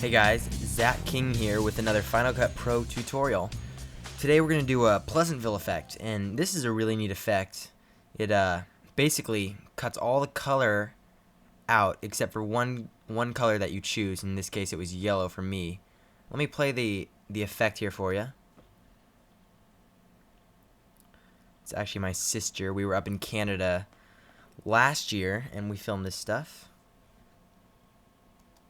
Hey guys, Zach King here with another Final Cut Pro tutorial. Today we're going to do a Pleasantville effect, and this is a really neat effect. It basically cuts all the color out except for one color that you choose. In this case it was yellow for me. Let me play the effect here for you. It's actually my sister. We were up in Canada last year and we filmed this stuff.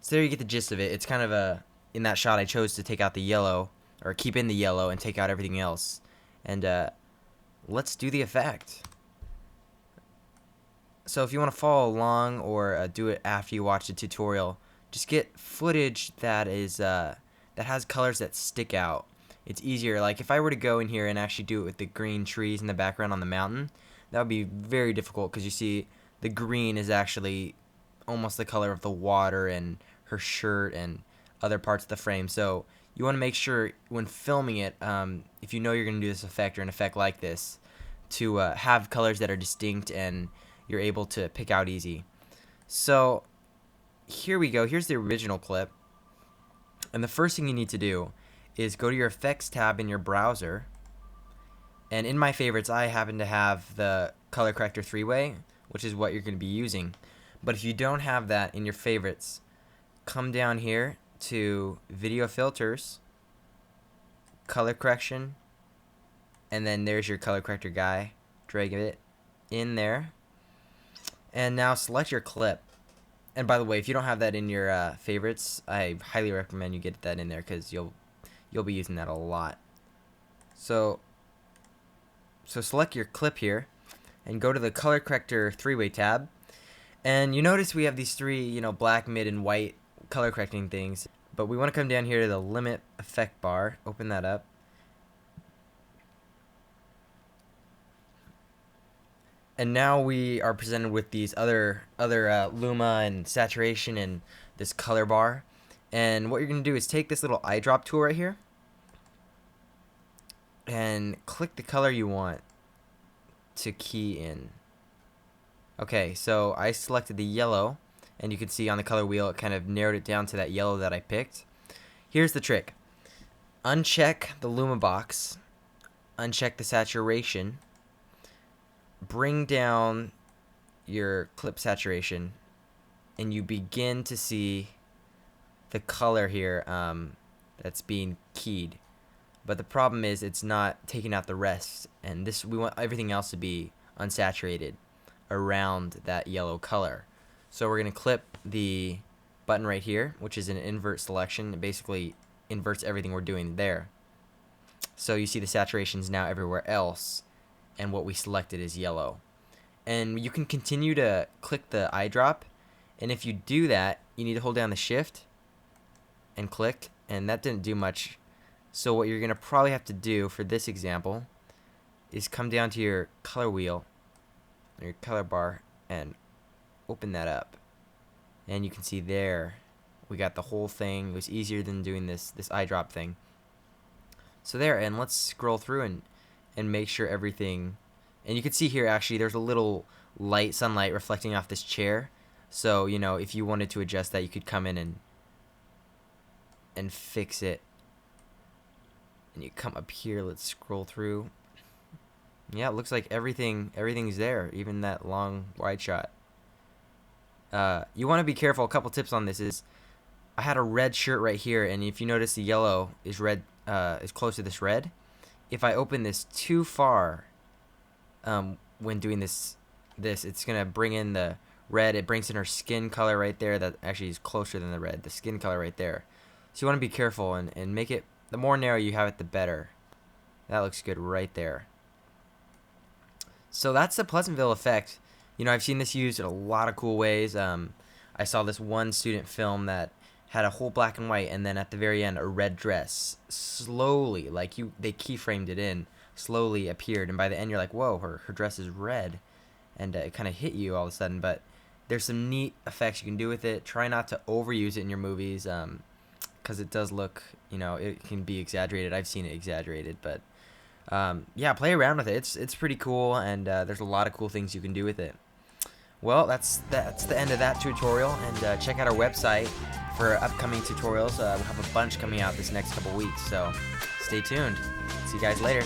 So there you get the gist of it. It's kind of in that shot I chose to take out the yellow, or keep in the yellow and take out everything else. And let's do the effect. So if you want to follow along or do it after you watch the tutorial, just get footage that has colors that stick out. It's easier. Like if I were to go in here and actually do it with the green trees in the background on the mountain, that would be very difficult because you see the green is actually almost the color of the water and her shirt and other parts of the frame. So you want to make sure when filming it, if you know you're going to do this effect or an effect like this, to have colors that are distinct and you're able to pick out easy. So here we go. Here's the original clip. And the first thing you need to do is go to your effects tab in your browser. And in my favorites, I happen to have the color corrector 3-way, which is what you're going to be using. But if you don't have that in your favorites, come down here to video filters, color correction, and then there's your color corrector guy. Drag it in there. And now select your clip. And by the way, if you don't have that in your favorites, I highly recommend you get that in there because you'll be using that a lot. So select your clip here and go to the color corrector 3-way tab. And you notice we have these three, black, mid, and white color correcting things. But we want to come down here to the limit effect bar, open that up. And now we are presented with these other luma and saturation and this color bar. And what you're going to do is take this little eyedrop tool right here and click the color you want to key in. Okay, so I selected the yellow, and you can see on the color wheel it kind of narrowed it down to that yellow that I picked. Here's the trick. Uncheck the luma box, uncheck the saturation, bring down your clip saturation, and you begin to see the color here that's being keyed. But the problem is it's not taking out the rest, and we want everything else to be unsaturated around that yellow color. So we're going to clip the button right here, which is an invert selection. It basically inverts everything we're doing there. So you see the saturations now everywhere else, and what we selected is yellow. And you can continue to click the eyedrop, and if you do that, you need to hold down the shift and click, and that didn't do much. So what you're going to probably have to do for this example is come down to your color wheel, your color bar, and open that up. And you can see there we got the whole thing. It was easier than doing this eyedrop thing. So there, and let's scroll through and make sure everything, and you can see here actually there's a little sunlight reflecting off this chair. So if you wanted to adjust that, you could come in and fix it. And you come up here, let's scroll through. Yeah, it looks like everything's there, even that long wide shot. You want to be careful. A couple tips on this is, I had a red shirt right here, and if you notice the yellow is red, is close to this red. If I open this too far, when doing this, it's gonna bring in the red. It brings in her skin color right there. That actually is closer than the red. The skin color right there. So you want to be careful and make it. The more narrow you have it, the better. That looks good right there. So that's the Pleasantville effect. I've seen this used in a lot of cool ways. I saw this one student film that had a whole black and white, and then at the very end, a red dress slowly, they keyframed it in, slowly appeared, and by the end, you're like, whoa, her dress is red, and it kind of hit you all of a sudden. But there's some neat effects you can do with it. Try not to overuse it in your movies, because it does look, it can be exaggerated. I've seen it exaggerated, but yeah, play around with it. It's pretty cool, and there's a lot of cool things you can do with it. well, that's the end of that tutorial, and check out our website for upcoming tutorials. We'll have a bunch coming out this next couple weeks, so stay tuned. See you guys later.